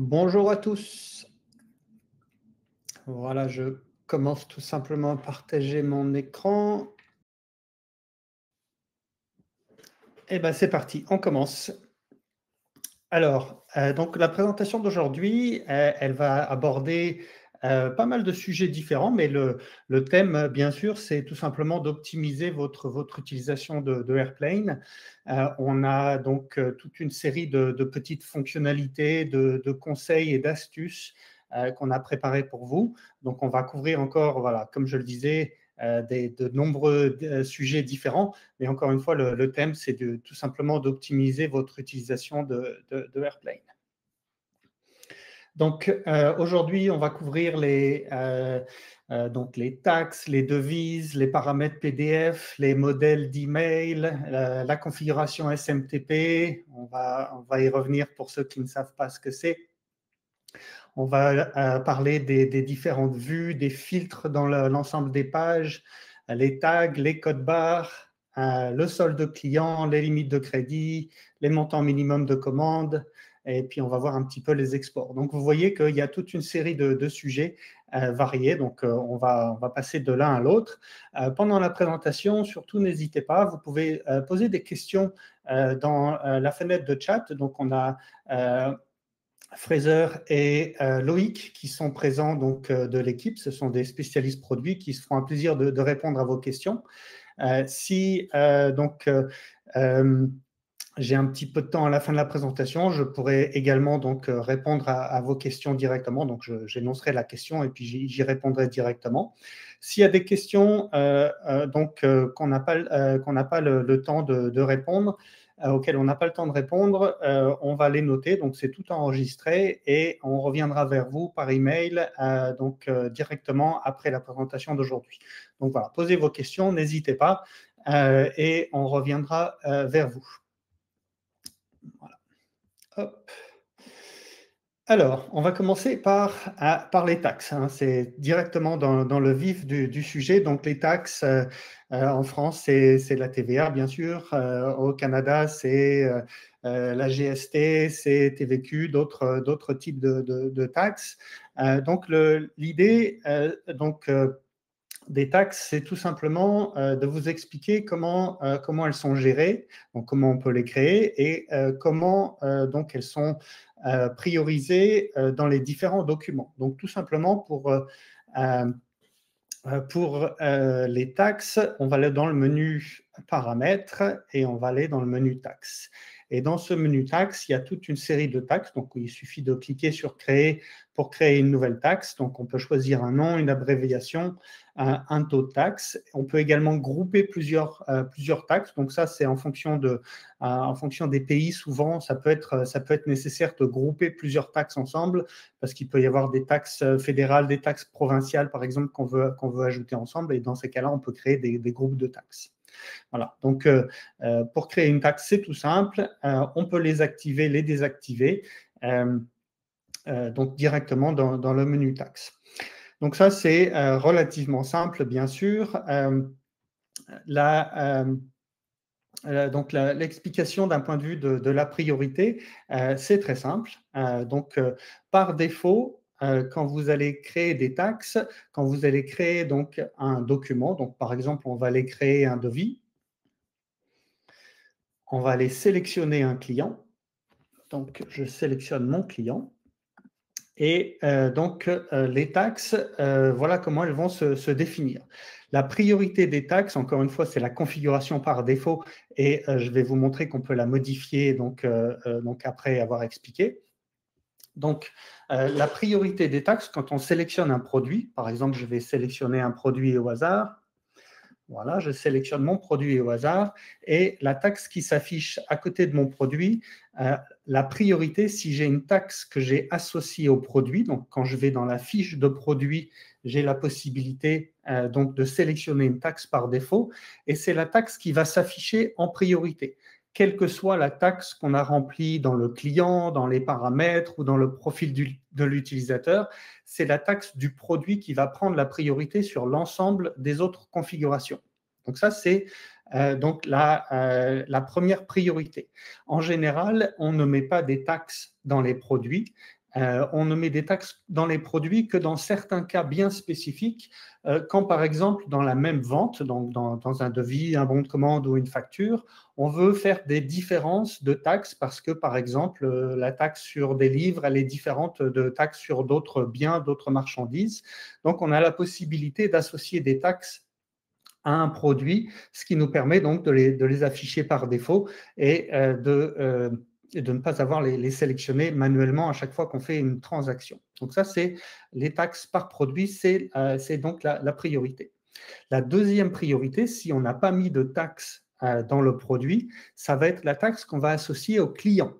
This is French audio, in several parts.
Bonjour à tous. Voilà, je commence tout simplement à partager mon écran. Et ben c'est parti, on commence. Alors, donc la présentation d'aujourd'hui, elle va aborder pas mal de sujets différents, mais le thème, bien sûr, c'est tout simplement d'optimiser votre utilisation de Airplane. On a donc toute une série de petites fonctionnalités, de conseils et d'astuces qu'on a préparées pour vous. Donc, on va couvrir encore, voilà, comme je le disais, de nombreux sujets différents. Mais encore une fois, le thème, c'est tout simplement d'optimiser votre utilisation de Airplane. Donc, aujourd'hui, on va couvrir donc les taxes, les devises, les paramètres PDF, les modèles d'email, la configuration SMTP. On va y revenir pour ceux qui ne savent pas ce que c'est. On va parler des différentes vues, des filtres dans l'ensemble des pages, les tags, les codes barres, le solde client, les limites de crédit, les montants minimums de commandes, et puis on va voir un petit peu les exports. Donc vous voyez qu'il y a toute une série de sujets variés, donc on va passer de l'un à l'autre. Pendant la présentation, surtout n'hésitez pas, vous pouvez poser des questions dans la fenêtre de chat. Donc on a Fraser et Loïc qui sont présents donc, de l'équipe. Ce sont des spécialistes produits qui se feront un plaisir de répondre à vos questions. Si j'ai un petit peu de temps à la fin de la présentation, je pourrai également donc répondre à vos questions directement. Donc, j'énoncerai la question et puis j'y répondrai directement. S'il y a des questions qu'on n'a pas le temps de répondre, auxquelles on n'a pas le temps de répondre, on va les noter. Donc, c'est tout enregistré et on reviendra vers vous par email directement après la présentation d'aujourd'hui. Donc, voilà, posez vos questions, n'hésitez pas et on reviendra vers vous. Voilà. Hop. Alors, on va commencer par les taxes. Hein. C'est directement dans le vif du sujet. Donc, les taxes, en France, c'est la TVA, bien sûr. Au Canada, c'est la GST, c'est TVQ, d'autres types de taxes. Donc, l'idée des taxes, c'est tout simplement de vous expliquer comment elles sont gérées, donc comment on peut les créer et comment donc elles sont priorisées dans les différents documents. Donc tout simplement pour les taxes, on va aller dans le menu paramètres et on va aller dans le menu taxes. Et dans ce menu taxes, il y a toute une série de taxes. Donc, il suffit de cliquer sur créer pour créer une nouvelle taxe. Donc, on peut choisir un nom, une abréviation, un taux de taxe. On peut également grouper plusieurs taxes. Donc, ça, c'est en fonction des pays. Souvent, ça peut être nécessaire de grouper plusieurs taxes ensemble parce qu'il peut y avoir des taxes fédérales, des taxes provinciales, par exemple, qu'on veut ajouter ensemble. Et dans ces cas-là, on peut créer des groupes de taxes. Voilà. Donc, pour créer une taxe, c'est tout simple. On peut les activer, les désactiver, donc directement dans le menu taxe. Donc, ça, c'est relativement simple, bien sûr. Donc, l'explication d'un point de vue de la priorité, c'est très simple. Par défaut, quand vous allez créer des taxes, quand vous allez créer donc un document, donc par exemple, on va aller créer un devis, on va aller sélectionner un client. Donc, je sélectionne mon client. Et les taxes, voilà comment elles vont se définir. La priorité des taxes, encore une fois, c'est la configuration par défaut et je vais vous montrer qu'on peut la modifier donc après avoir expliqué. Donc, la priorité des taxes, quand on sélectionne un produit, par exemple, je vais sélectionner un produit au hasard. Voilà, je sélectionne mon produit au hasard et la taxe qui s'affiche à côté de mon produit, la priorité, si j'ai une taxe que j'ai associée au produit, donc quand je vais dans la fiche de produit, j'ai la possibilité donc de sélectionner une taxe par défaut et c'est la taxe qui va s'afficher en priorité. Quelle que soit la taxe qu'on a remplie dans le client, dans les paramètres ou dans le profil de l'utilisateur, c'est la taxe du produit qui va prendre la priorité sur l'ensemble des autres configurations. Donc ça, c'est la première priorité. En général, on ne met pas des taxes dans les produits on ne met des taxes dans les produits que dans certains cas bien spécifiques, quand par exemple dans la même vente, donc dans un devis, un bon de commande ou une facture, on veut faire des différences de taxes parce que par exemple la taxe sur des livres, elle est différente de taxes sur d'autres biens, d'autres marchandises. Donc on a la possibilité d'associer des taxes à un produit, ce qui nous permet donc de les afficher par défaut et de ne pas avoir les sélectionnés manuellement à chaque fois qu'on fait une transaction. Donc ça, c'est les taxes par produit, c'est donc la priorité. La deuxième priorité, si on n'a pas mis de taxe dans le produit, ça va être la taxe qu'on va associer au client.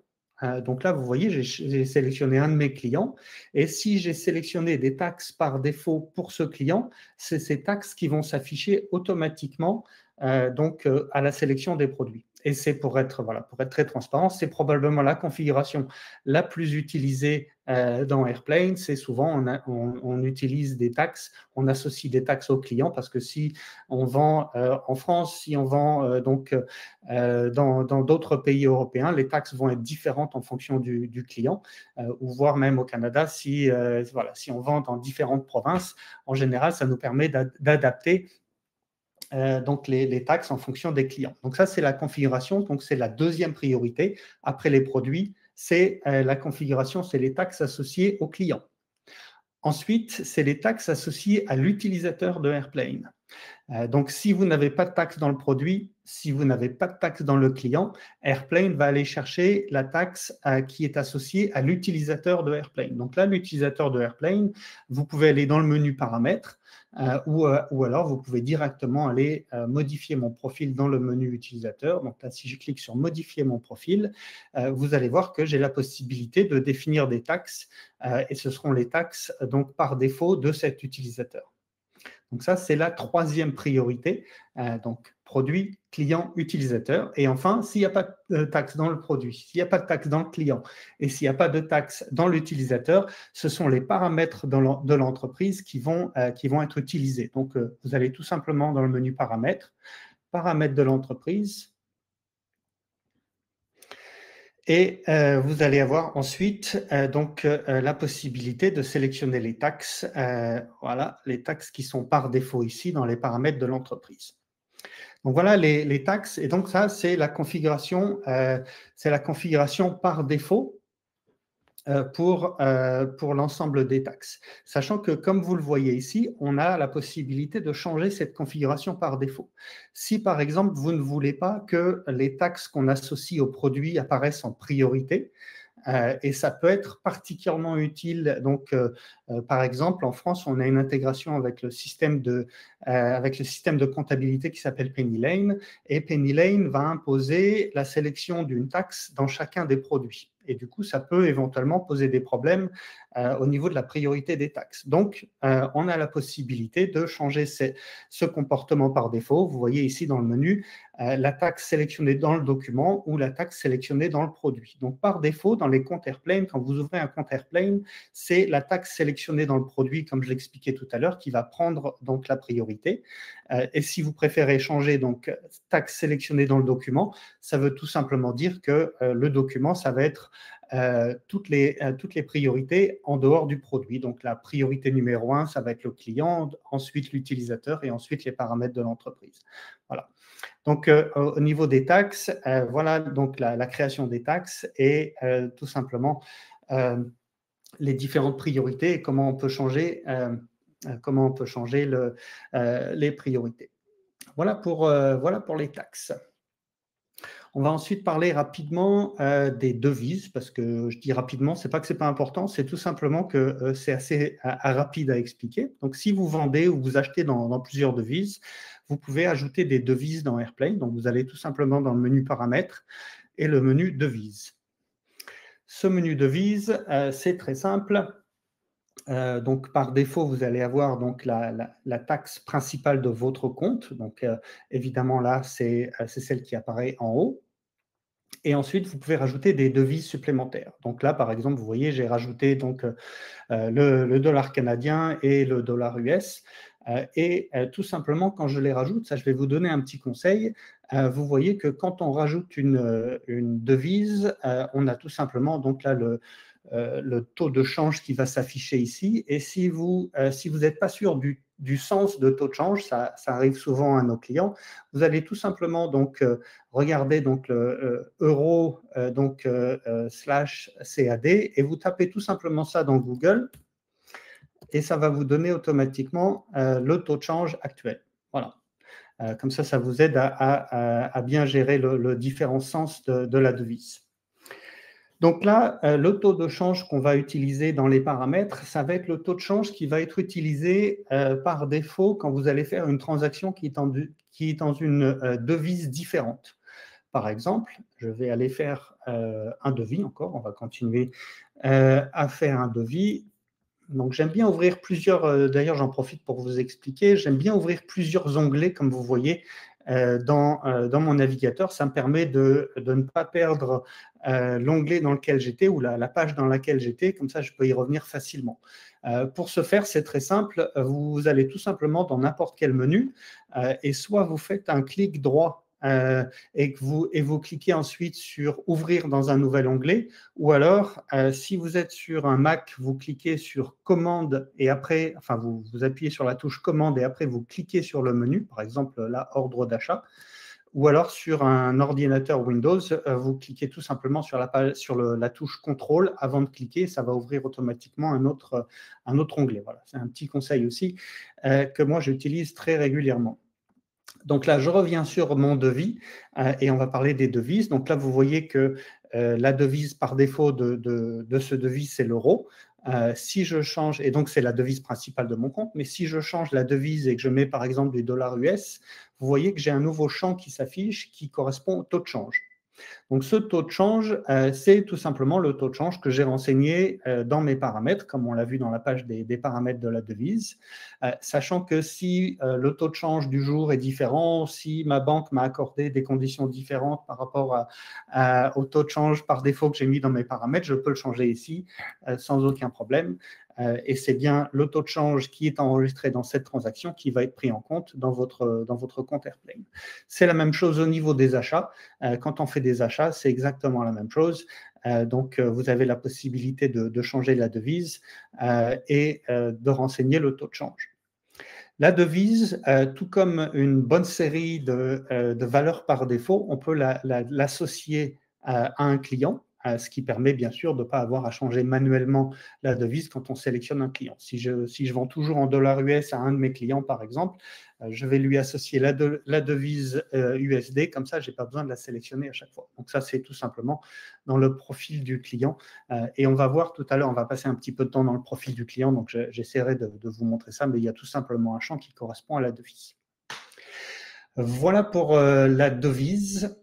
Donc là, vous voyez, j'ai sélectionné un de mes clients et si j'ai sélectionné des taxes par défaut pour ce client, c'est ces taxes qui vont s'afficher automatiquement à la sélection des produits. Et c'est pour être très transparent, c'est probablement la configuration la plus utilisée dans Airplane. C'est souvent, on utilise des taxes, on associe des taxes aux clients parce que si on vend en France, si on vend dans d'autres pays européens, les taxes vont être différentes en fonction du client, ou voire même au Canada, si on vend dans différentes provinces, en général, ça nous permet d'adapter donc les taxes en fonction des clients. Donc ça, c'est la configuration, donc c'est la deuxième priorité. Après les produits, c'est la configuration, c'est les taxes associées aux clients. Ensuite, c'est les taxes associées à l'utilisateur de Airplane. Donc, si vous n'avez pas de taxe dans le produit, si vous n'avez pas de taxe dans le client, Airplane va aller chercher la taxe qui est associée à l'utilisateur de Airplane. Donc là, l'utilisateur de Airplane, vous pouvez aller dans le menu paramètres ou alors vous pouvez directement aller modifier mon profil dans le menu utilisateur. Donc là, si je clique sur modifier mon profil, vous allez voir que j'ai la possibilité de définir des taxes et ce seront les taxes donc par défaut de cet utilisateur. Donc ça, c'est la troisième priorité. Donc, produit, client, utilisateur. Et enfin, s'il n'y a pas de taxe dans le produit, s'il n'y a pas de taxe dans le client et s'il n'y a pas de taxe dans l'utilisateur, ce sont les paramètres de l'entreprise qui vont être utilisés. Donc, vous allez tout simplement dans le menu paramètres, paramètres de l'entreprise. Et vous allez avoir ensuite la possibilité de sélectionner les taxes, les taxes qui sont par défaut ici dans les paramètres de l'entreprise. Donc voilà les taxes, et donc ça c'est la configuration par défaut pour l'ensemble des taxes. Sachant que, comme vous le voyez ici, on a la possibilité de changer cette configuration par défaut. Si, par exemple, vous ne voulez pas que les taxes qu'on associe au produit apparaissent en priorité, et ça peut être particulièrement utile. Donc, par exemple, en France, on a une intégration avec le système de comptabilité qui s'appelle PennyLane, et PennyLane va imposer la sélection d'une taxe dans chacun des produits. Et du coup, ça peut éventuellement poser des problèmes au niveau de la priorité des taxes. Donc, on a la possibilité de changer ce comportement par défaut. Vous voyez ici dans le menu, la taxe sélectionnée dans le document ou la taxe sélectionnée dans le produit. Donc, par défaut, dans les comptes Airplane, quand vous ouvrez un compte Airplane, c'est la taxe sélectionnée dans le produit, comme je l'expliquais tout à l'heure, qui va prendre donc la priorité. Et si vous préférez changer donc taxe sélectionnée dans le document, ça veut tout simplement dire que le document, ça va être toutes les priorités en dehors du produit. Donc, la priorité numéro 1, ça va être le client, ensuite l'utilisateur et ensuite les paramètres de l'entreprise. Voilà. Donc, au niveau des taxes, voilà donc la création des taxes et tout simplement les différentes priorités et comment on peut changer les priorités. Voilà pour les taxes. On va ensuite parler rapidement des devises, parce que je dis rapidement, c'est pas que c'est pas important, c'est tout simplement que c'est assez rapide à expliquer. Donc, si vous vendez ou vous achetez dans plusieurs devises, vous pouvez ajouter des devises dans Airplane. Donc, vous allez tout simplement dans le menu paramètres et le menu devises. Ce menu devises, c'est très simple. Donc, par défaut, vous allez avoir donc la taxe principale de votre compte. Donc, évidemment, là, c'est celle qui apparaît en haut. Et ensuite, vous pouvez rajouter des devises supplémentaires. Donc là, par exemple, vous voyez, j'ai rajouté donc, le dollar canadien et le dollar US. Tout simplement, quand je les rajoute, ça, je vais vous donner un petit conseil. Vous voyez que quand on rajoute une devise, on a tout simplement donc là le taux de change qui va s'afficher ici. Et si vous n'êtes pas sûr du sens de taux de change, ça arrive souvent à nos clients, vous allez tout simplement donc regarder donc le euro slash CAD et vous tapez tout simplement ça dans Google et ça va vous donner automatiquement le taux de change actuel. Voilà. Comme ça vous aide à bien gérer le différent sens de la devise. Donc là, le taux de change qu'on va utiliser dans les paramètres, ça va être le taux de change qui va être utilisé par défaut quand vous allez faire une transaction qui est dans une devise différente. Par exemple, je vais aller faire un devis encore, on va continuer à faire un devis. Donc j'aime bien ouvrir plusieurs, d'ailleurs j'en profite pour vous expliquer, j'aime bien ouvrir plusieurs onglets comme vous voyez dans mon navigateur. Ça me permet de ne pas perdre l'onglet dans lequel j'étais ou la page dans laquelle j'étais, comme ça je peux y revenir facilement. Pour ce faire, c'est très simple, vous allez tout simplement dans n'importe quel menu et soit vous faites un clic droit et vous cliquez ensuite sur ouvrir dans un nouvel onglet, ou alors si vous êtes sur un Mac, vous cliquez sur commande et après, enfin vous appuyez sur la touche commande et après vous cliquez sur le menu, par exemple là, ordre d'achat, ou alors sur un ordinateur Windows, vous cliquez tout simplement sur la touche contrôle avant de cliquer, ça va ouvrir automatiquement un autre onglet. Voilà, c'est un petit conseil aussi que moi j'utilise très régulièrement. Donc là, je reviens sur mon devis et on va parler des devises. Donc là, vous voyez que la devise par défaut de ce devis, c'est l'euro. Si je change, et donc c'est la devise principale de mon compte, mais si je change la devise et que je mets par exemple du dollar US, vous voyez que j'ai un nouveau champ qui s'affiche qui correspond au taux de change. Donc, ce taux de change, c'est tout simplement le taux de change que j'ai renseigné dans mes paramètres, comme on l'a vu dans la page des paramètres de la devise, sachant que si le taux de change du jour est différent, si ma banque m'a accordé des conditions différentes par rapport au taux de change par défaut que j'ai mis dans mes paramètres, je peux le changer ici sans aucun problème. Et c'est bien le taux de change qui est enregistré dans cette transaction qui va être pris en compte dans votre compte Airplane. C'est la même chose au niveau des achats. Quand on fait des achats, c'est exactement la même chose. Donc, vous avez la possibilité de changer la devise et de renseigner le taux de change. La devise, tout comme une bonne série de valeurs par défaut, on peut l'associer à un client, ce qui permet bien sûr de ne pas avoir à changer manuellement la devise quand on sélectionne un client. Si je vends toujours en dollars US à un de mes clients, par exemple, je vais lui associer la devise USD, comme ça, je n'ai pas besoin de la sélectionner à chaque fois. Donc ça, c'est tout simplement dans le profil du client. Et on va voir tout à l'heure, on va passer un petit peu de temps dans le profil du client, donc j'essaierai de vous montrer ça, mais il y a tout simplement un champ qui correspond à la devise. Voilà pour la devise.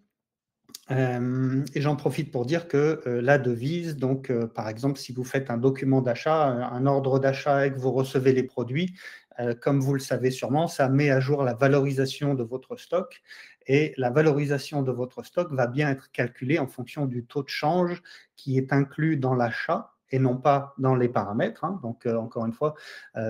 Et j'en profite pour dire que la devise, donc par exemple, si vous faites un document d'achat, un ordre d'achat et que vous recevez les produits, comme vous le savez sûrement, ça met à jour la valorisation de votre stock. Et la valorisation de votre stock va bien être calculée en fonction du taux de change qui est inclus dans l'achat et non pas dans les paramètres. Hein. Donc, encore une fois,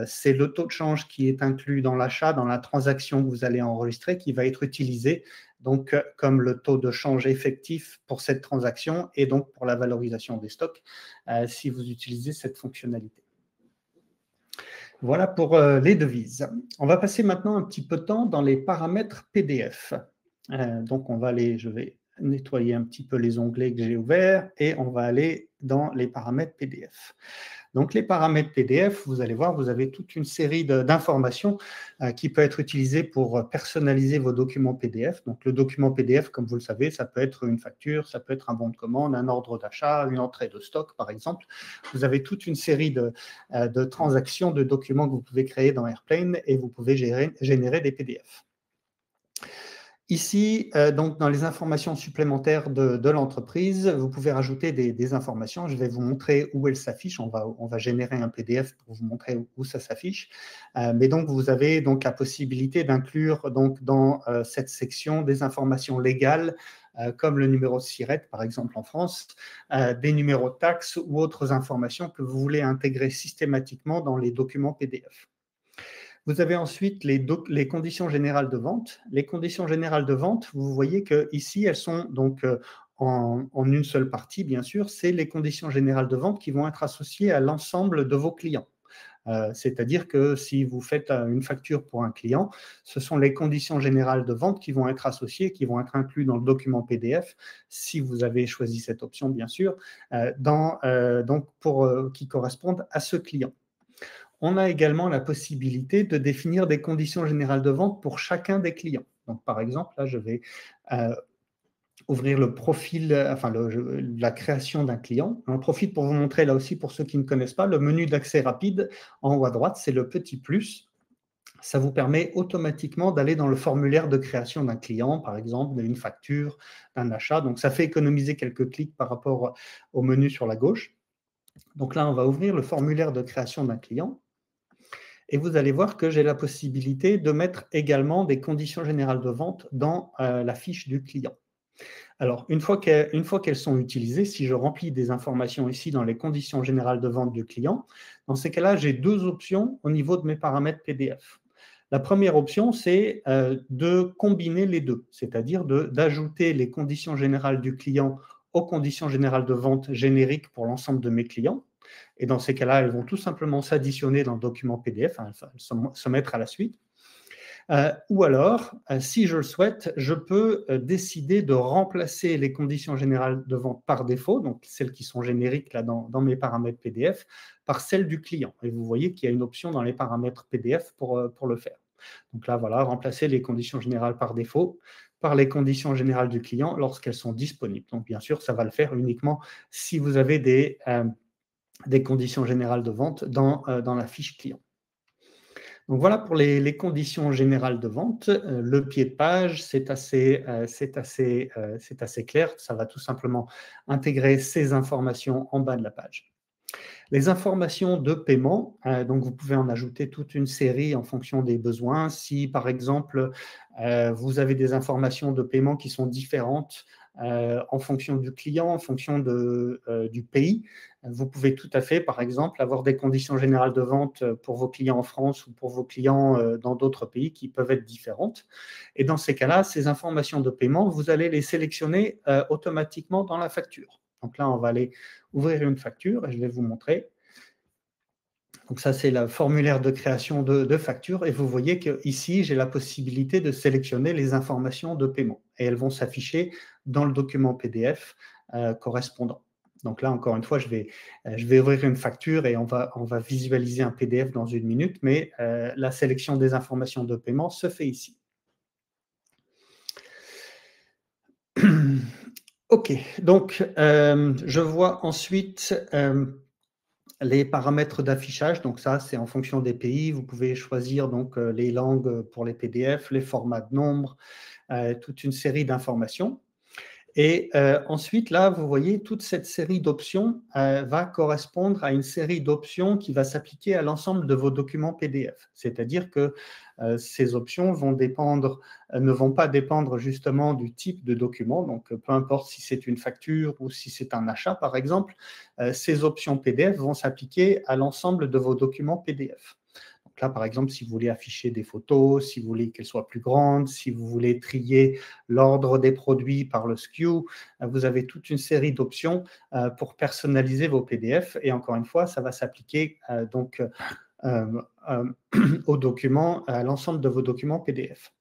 c'est le taux de change qui est inclus dans l'achat, dans la transaction que vous allez enregistrer, qui va être utilisé donc comme le taux de change effectif pour cette transaction et donc pour la valorisation des stocks si vous utilisez cette fonctionnalité. Voilà pour les devises. On va passer maintenant un petit peu de temps dans les paramètres PDF. Donc, je vais nettoyer un petit peu les onglets que j'ai ouverts et on va aller dans les paramètres PDF. Donc, les paramètres PDF, vous allez voir, vous avez toute une série d'informations qui peut être utilisée pour personnaliser vos documents PDF. Donc, le document PDF, comme vous le savez, ça peut être une facture, ça peut être un bon de commande, un ordre d'achat, une entrée de stock, par exemple. Vous avez toute une série de transactions, de documents que vous pouvez créer dans Airplane et vous pouvez générer des PDF. Ici, donc dans les informations supplémentaires de l'entreprise, vous pouvez rajouter des informations. Je vais vous montrer où elles s'affichent. On va générer un PDF pour vous montrer où ça s'affiche. Mais donc, vous avez donc la possibilité d'inclure donc dans cette section des informations légales comme le numéro de SIRET, par exemple en France, des numéros de taxes ou autres informations que vous voulez intégrer systématiquement dans les documents PDF. Vous avez ensuite les conditions générales de vente. Les conditions générales de vente, vous voyez qu'ici, elles sont donc en une seule partie, bien sûr, c'est les conditions générales de vente qui vont être associées à l'ensemble de vos clients. C'est-à-dire que si vous faites une facture pour un client, ce sont les conditions générales de vente qui vont être associées, qui vont être incluses dans le document PDF, si vous avez choisi cette option, bien sûr, qui correspondent à ce client. On a également la possibilité de définir des conditions générales de vente pour chacun des clients. Donc, par exemple, là, je vais ouvrir le profil, la création d'un client. J'en profite pour vous montrer, là aussi, pour ceux qui ne connaissent pas, le menu d'accès rapide en haut à droite, c'est le petit plus. Ça vous permet automatiquement d'aller dans le formulaire de création d'un client, par exemple, d'une facture, d'un achat. Donc, ça fait économiser quelques clics par rapport au menu sur la gauche. Donc là, on va ouvrir le formulaire de création d'un client. Et vous allez voir que j'ai la possibilité de mettre également des conditions générales de vente dans la fiche du client. Alors, une fois qu'elles sont utilisées, si je remplis des informations ici dans les conditions générales de vente du client, dans ces cas-là, j'ai deux options au niveau de mes paramètres PDF. La première option, c'est de combiner les deux, c'est-à-dire d'ajouter les conditions générales du client aux conditions générales de vente génériques pour l'ensemble de mes clients. Et dans ces cas-là, elles vont tout simplement s'additionner dans le document PDF, se mettre à la suite. Ou alors, si je le souhaite, je peux décider de remplacer les conditions générales de vente par défaut, donc celles qui sont génériques là, dans mes paramètres PDF, par celles du client. Et vous voyez qu'il y a une option dans les paramètres PDF pour le faire. Donc là, voilà, remplacer les conditions générales par défaut par les conditions générales du client lorsqu'elles sont disponibles. Donc, bien sûr, ça va le faire uniquement si vous avez des conditions générales de vente dans la fiche client. Donc voilà pour les conditions générales de vente. Le pied de page, c'est assez clair. Ça va tout simplement intégrer ces informations en bas de la page. Les informations de paiement, donc vous pouvez en ajouter toute une série en fonction des besoins. Si, par exemple, vous avez des informations de paiement qui sont différentes en fonction du client, en fonction du pays, vous pouvez tout à fait, par exemple, avoir des conditions générales de vente pour vos clients en France ou pour vos clients dans d'autres pays qui peuvent être différentes. Et dans ces cas-là, ces informations de paiement, vous allez les sélectionner automatiquement dans la facture. Donc là, on va aller ouvrir une facture et je vais vous montrer. Donc ça, c'est le formulaire de création de facture et vous voyez qu'ici, j'ai la possibilité de sélectionner les informations de paiement et elles vont s'afficher dans le document PDF correspondant. Donc là, encore une fois, je vais ouvrir une facture et on va visualiser un PDF dans une minute, mais la sélection des informations de paiement se fait ici. OK, donc je vois ensuite les paramètres d'affichage. Donc ça, c'est en fonction des pays. Vous pouvez choisir donc les langues pour les PDF, les formats de nombre, toute une série d'informations. Et ensuite, là, vous voyez, toute cette série d'options va correspondre à une série d'options qui va s'appliquer à l'ensemble de vos documents PDF. C'est-à-dire que ces options ne vont pas dépendre justement du type de document. Donc, peu importe si c'est une facture ou si c'est un achat, par exemple, ces options PDF vont s'appliquer à l'ensemble de vos documents PDF. Donc là, par exemple, si vous voulez afficher des photos, si vous voulez qu'elles soient plus grandes, si vous voulez trier l'ordre des produits par le SKU, vous avez toute une série d'options pour personnaliser vos PDF. Et encore une fois, ça va s'appliquer aux documents, à l'ensemble de vos documents PDF.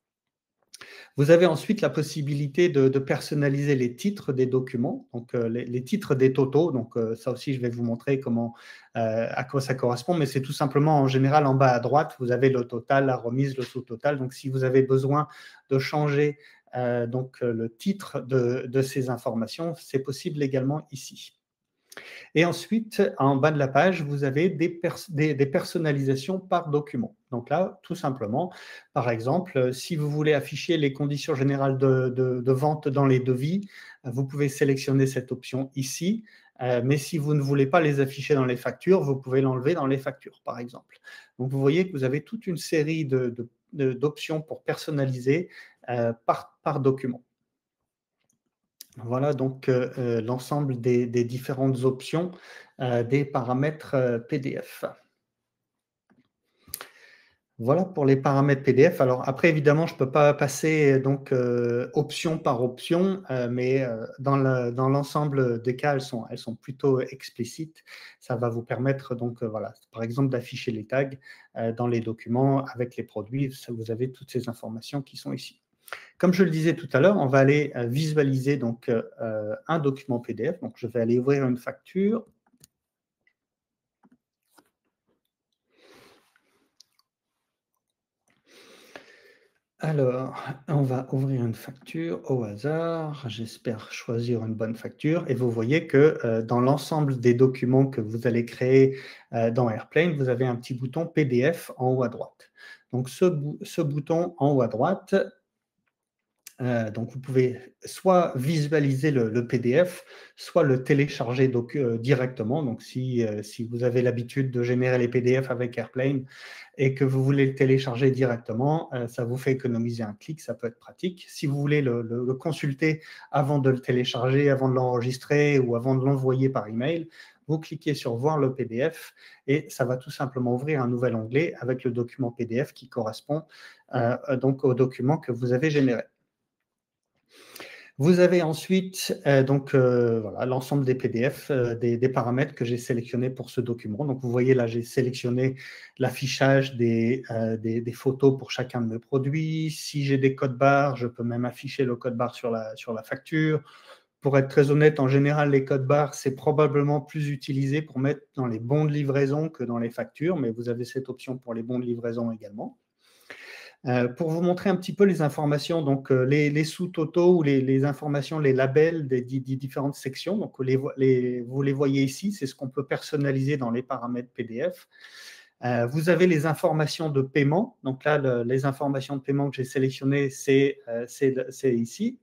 Vous avez ensuite la possibilité de personnaliser les titres des documents, donc les titres des totaux. Donc ça aussi, je vais vous montrer à quoi ça correspond, mais c'est tout simplement en général en bas à droite, vous avez le total, la remise, le sous-total. Donc si vous avez besoin de changer le titre de ces informations, c'est possible également ici. Et ensuite, en bas de la page, vous avez des personnalisations par document. Donc là, tout simplement, par exemple, si vous voulez afficher les conditions générales de vente dans les devis, vous pouvez sélectionner cette option ici. Mais si vous ne voulez pas les afficher dans les factures, vous pouvez l'enlever dans les factures, par exemple. Donc, vous voyez que vous avez toute une série d'options pour personnaliser par document. Voilà donc l'ensemble des différentes options des paramètres PDF. Voilà pour les paramètres PDF. Alors après, évidemment, je ne peux pas passer donc option par option, mais dans l'ensemble des cas, elles sont plutôt explicites. Ça va vous permettre donc, voilà, par exemple, d'afficher les tags dans les documents avec les produits. Ça, vous avez toutes ces informations qui sont ici. Comme je le disais tout à l'heure, on va aller visualiser donc un document PDF. Donc, je vais aller ouvrir une facture. Alors, on va ouvrir une facture au hasard. J'espère choisir une bonne facture. Et vous voyez que dans l'ensemble des documents que vous allez créer dans Airplane, vous avez un petit bouton PDF en haut à droite. Donc, ce bouton en haut à droite, donc vous pouvez soit visualiser le PDF, soit le télécharger directement. Donc si vous avez l'habitude de générer les PDF avec Airplane et que vous voulez le télécharger directement, ça vous fait économiser un clic, ça peut être pratique. Si vous voulez le consulter avant de le télécharger, avant de l'enregistrer ou avant de l'envoyer par email, vous cliquez sur voir le PDF et ça va tout simplement ouvrir un nouvel onglet avec le document PDF qui correspond donc au document que vous avez généré. Vous avez ensuite donc voilà, l'ensemble des PDF, des paramètres que j'ai sélectionnés pour ce document. Donc vous voyez là, j'ai sélectionné l'affichage des photos pour chacun de mes produits. Si j'ai des codes barres, je peux même afficher le code barre sur la facture. Pour être très honnête, en général, les codes barres, c'est probablement plus utilisé pour mettre dans les bons de livraison que dans les factures, mais vous avez cette option pour les bons de livraison également. Pour vous montrer un petit peu les informations, donc les sous-totaux ou les informations, les labels des différentes sections, donc vous les voyez ici, c'est ce qu'on peut personnaliser dans les paramètres PDF. Vous avez les informations de paiement, donc là, les informations de paiement que j'ai sélectionnées, c'est ici.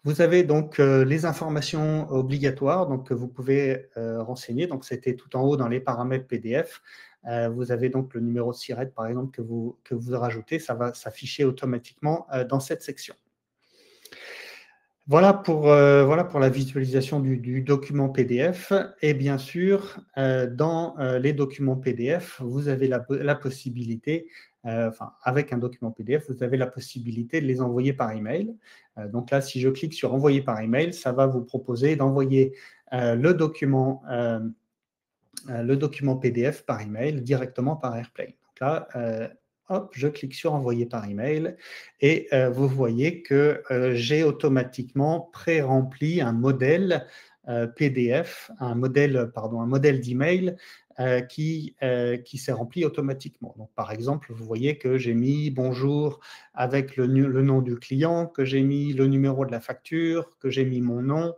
Vous avez donc les informations obligatoires donc, que vous pouvez renseigner. Donc, c'était tout en haut dans les paramètres PDF. Vous avez donc le numéro de SIRET, par exemple, que vous rajoutez. Ça va s'afficher automatiquement dans cette section. Voilà pour la visualisation du document PDF. Et bien sûr, dans les documents PDF, vous avez la possibilité, avec un document PDF, vous avez la possibilité de les envoyer par email. Donc là, si je clique sur envoyer par email, ça va vous proposer d'envoyer le document PDF par email directement par Airplane. Donc là, hop, je clique sur envoyer par email et vous voyez que j'ai automatiquement pré-rempli un modèle PDF, un modèle d'email qui s'est rempli automatiquement. Donc, par exemple, vous voyez que j'ai mis bonjour avec le nom du client, que j'ai mis le numéro de la facture, que j'ai mis mon nom.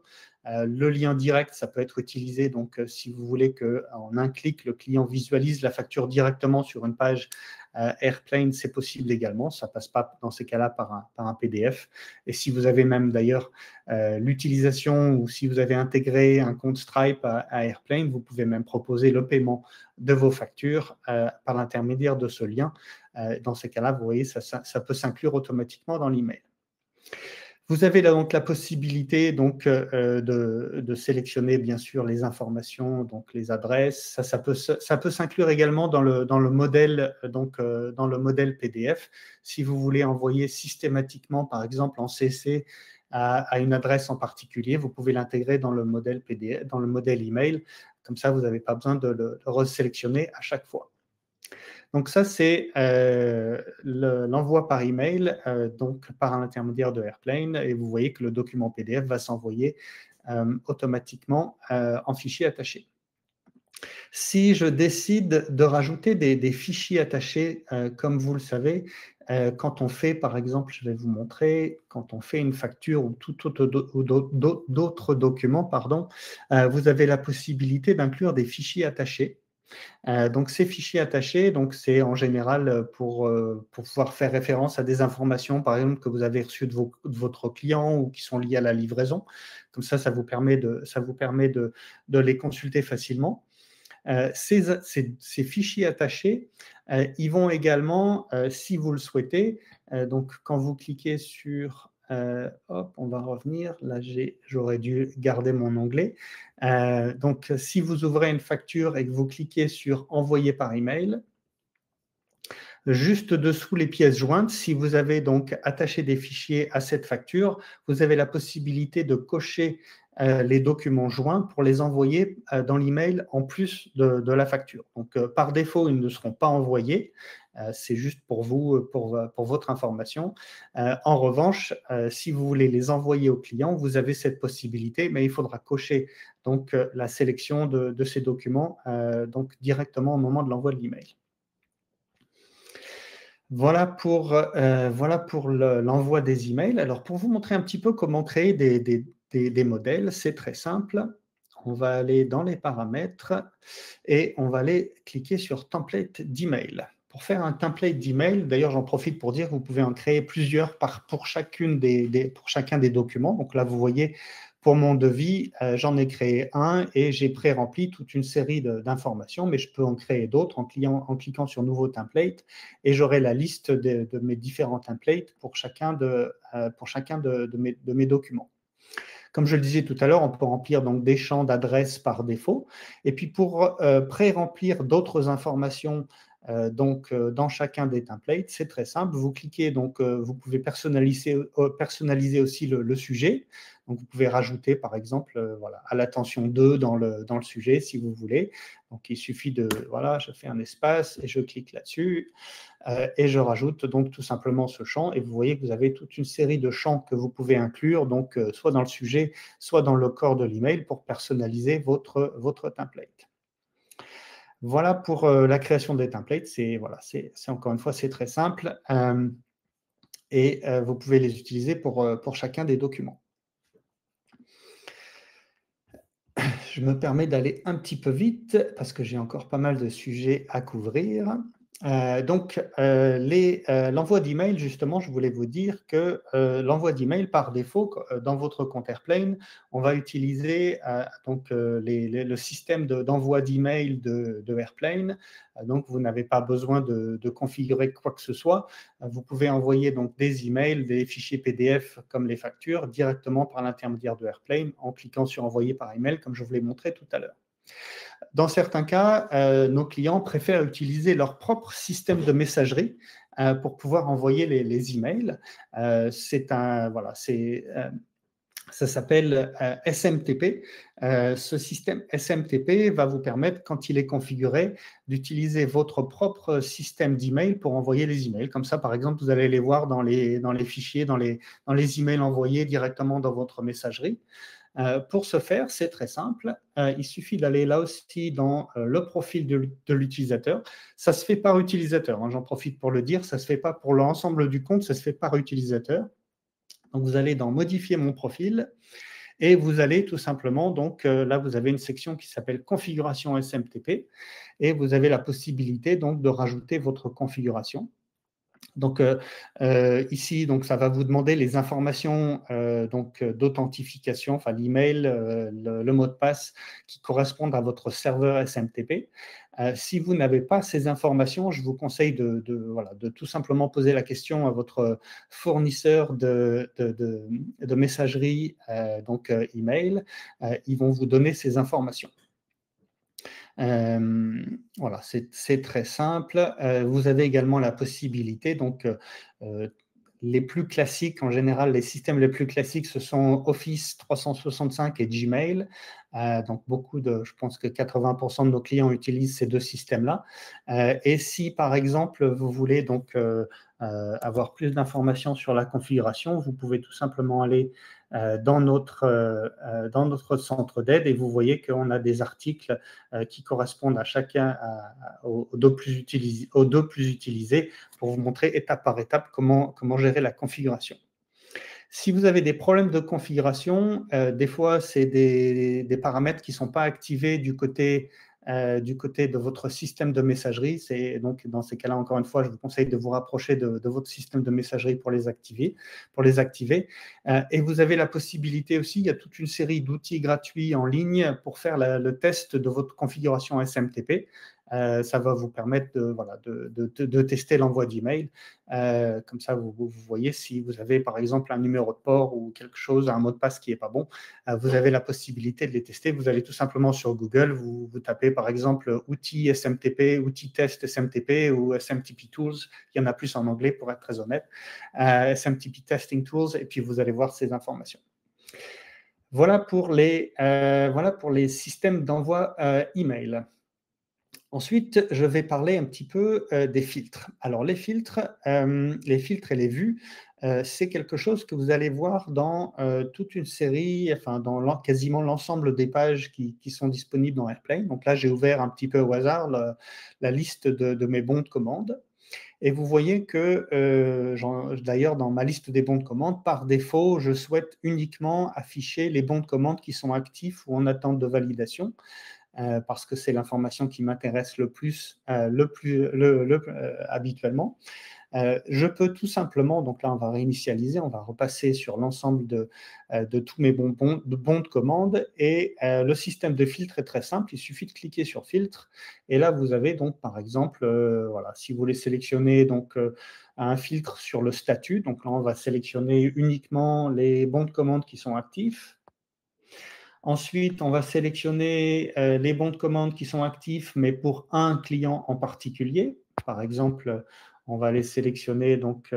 Le lien direct, ça peut être utilisé. Donc, si vous voulez qu'en un clic, le client visualise la facture directement sur une page Airplane, c'est possible également. Ça ne passe pas dans ces cas-là par un PDF. Et si vous avez même d'ailleurs l'utilisation ou si vous avez intégré un compte Stripe à Airplane, vous pouvez même proposer le paiement de vos factures par l'intermédiaire de ce lien. Dans ces cas-là, vous voyez, ça peut s'inclure automatiquement dans l'email. Vous avez là donc la possibilité donc, de sélectionner bien sûr les informations, donc les adresses. Ça peut s'inclure également dans le modèle, dans le modèle PDF. Si vous voulez envoyer systématiquement, par exemple en CC, à une adresse en particulier, vous pouvez l'intégrer dans le modèle PDF, dans le modèle email. Comme ça, vous n'avez pas besoin de le resélectionner à chaque fois. Donc ça, c'est l'envoi par email, donc par l'intermédiaire de Airplane, et vous voyez que le document PDF va s'envoyer automatiquement en fichier attaché. Si je décide de rajouter des fichiers attachés, comme vous le savez, quand on fait, par exemple, je vais vous montrer, quand on fait une facture ou d'autres documents, pardon, vous avez la possibilité d'inclure des fichiers attachés. Donc, ces fichiers attachés, donc c'est en général pour pouvoir faire référence à des informations, par exemple, que vous avez reçues de votre client ou qui sont liées à la livraison. Comme ça vous permet de les consulter facilement. Ces fichiers attachés, ils vont également, si vous le souhaitez, donc quand vous cliquez sur hop, on va revenir. Là, j'aurais dû garder mon onglet. Donc, si vous ouvrez une facture et que vous cliquez sur envoyer par email, Juste dessous les pièces jointes, si vous avez donc attaché des fichiers à cette facture, vous avez la possibilité de cocher les documents joints pour les envoyer dans l'email en plus de la facture. Donc, par défaut, ils ne seront pas envoyés. C'est juste pour vous, pour votre information. En revanche, si vous voulez les envoyer au client, vous avez cette possibilité, mais il faudra cocher donc, la sélection de ces documents donc, directement au moment de l'envoi de l'email. Voilà pour l'envoi des emails. Alors, pour vous montrer un petit peu comment créer des modèles, c'est très simple. On va aller dans les paramètres et on va aller cliquer sur Template d'email. Pour faire un template d'email, d'ailleurs, j'en profite pour dire que vous pouvez en créer plusieurs pour chacun des documents. Donc là, vous voyez, pour mon devis, j'en ai créé un et j'ai pré-rempli toute une série d'informations, mais je peux en créer d'autres en cliquant sur Nouveau template et j'aurai la liste de mes différents templates pour chacun de mes documents. Comme je le disais tout à l'heure, on peut remplir donc des champs d'adresse par défaut. Et puis pour pré-remplir d'autres informations dans chacun des templates, c'est très simple. Vous cliquez, donc vous pouvez personnaliser aussi le sujet. Donc vous pouvez rajouter par exemple voilà, à l'attention 2 dans le sujet si vous voulez. Donc il suffit voilà, je fais un espace et je clique là-dessus. Et je rajoute donc tout simplement ce champ et vous voyez que vous avez toute une série de champs que vous pouvez inclure, donc soit dans le sujet, soit dans le corps de l'email pour personnaliser votre template. Voilà pour la création des templates. C'est encore une fois, c'est très simple et vous pouvez les utiliser pour chacun des documents. Je me permets d'aller un petit peu vite parce que j'ai encore pas mal de sujets à couvrir. L'envoi d'email, justement, je voulais vous dire que l'envoi d'email, par défaut, dans votre compte Airplane, on va utiliser le système d'envoi d'email de Airplane. Donc, vous n'avez pas besoin de configurer quoi que ce soit. Vous pouvez envoyer donc des emails, des fichiers PDF comme les factures directement par l'intermédiaire de Airplane en cliquant sur Envoyer par email, comme je vous l'ai montré tout à l'heure. Dans certains cas, nos clients préfèrent utiliser leur propre système de messagerie pour pouvoir envoyer les emails. Ça s'appelle SMTP. Ce système SMTP va vous permettre, quand il est configuré, d'utiliser votre propre système d'email pour envoyer les emails. Comme ça, par exemple, vous allez les voir dans les fichiers, dans les emails envoyés directement dans votre messagerie. Pour ce faire, c'est très simple. Il suffit d'aller là aussi dans le profil de l'utilisateur. Ça se fait par utilisateur, hein, j'en profite pour le dire. Ça ne se fait pas pour l'ensemble du compte, ça se fait par utilisateur. Donc, vous allez dans « Modifier mon profil » et vous allez tout simplement, donc là, vous avez une section qui s'appelle « Configuration SMTP » et vous avez la possibilité donc de rajouter votre configuration. Donc ici, donc ça va vous demander les informations d'authentification, enfin l'email, le mot de passe qui correspondent à votre serveur SMTP. Si vous n'avez pas ces informations, je vous conseille de tout simplement poser la question à votre fournisseur de messagerie, email. Ils vont vous donner ces informations. Voilà, c'est très simple. Vous avez également la possibilité, donc les plus classiques, en général, les systèmes les plus classiques, ce sont Office 365 et Gmail. Donc je pense que 80% de nos clients utilisent ces deux systèmes-là. Et si, par exemple, vous voulez donc avoir plus d'informations sur la configuration, vous pouvez tout simplement aller dans notre centre d'aide et vous voyez qu'on a des articles qui correspondent à chacun aux deux plus utilisés pour vous montrer étape par étape comment gérer la configuration. Si vous avez des problèmes de configuration, des fois, c'est des paramètres qui ne sont pas activés du côté de votre système de messagerie. Donc, dans ces cas-là, encore une fois, je vous conseille de vous rapprocher de votre système de messagerie pour les activer. Et vous avez la possibilité aussi, il y a toute une série d'outils gratuits en ligne pour faire le test de votre configuration SMTP. Ça va vous permettre de tester l'envoi d'email. Comme ça, vous voyez si vous avez par exemple un numéro de port ou quelque chose, un mot de passe qui n'est pas bon, vous avez la possibilité de les tester. Vous allez tout simplement sur Google, vous tapez par exemple outils SMTP, outils test SMTP ou SMTP Tools. Il y en a plus en anglais pour être très honnête. SMTP Testing Tools, et puis vous allez voir ces informations. Voilà pour les systèmes d'envoi email. Ensuite, je vais parler un petit peu des filtres. Alors, les filtres et les vues, c'est quelque chose que vous allez voir dans toute une série, enfin, dans quasiment l'ensemble des pages qui sont disponibles dans AirPlane. Donc là, j'ai ouvert un petit peu au hasard la liste de mes bons de commande. Et vous voyez que, d'ailleurs, dans ma liste des bons de commande, par défaut, je souhaite uniquement afficher les bons de commande qui sont actifs ou en attente de validation. Parce que c'est l'information qui m'intéresse le plus habituellement. Je peux tout simplement, donc là on va réinitialiser, on va repasser sur l'ensemble de tous mes bons de commande, et le système de filtre est très simple, il suffit de cliquer sur filtre, et là vous avez donc par exemple, si vous voulez sélectionner donc un filtre sur le statut, donc là on va sélectionner uniquement les bons de commande qui sont actifs. Ensuite, on va sélectionner les bons de commande qui sont actifs, mais pour un client en particulier. Par exemple, on va aller sélectionner donc,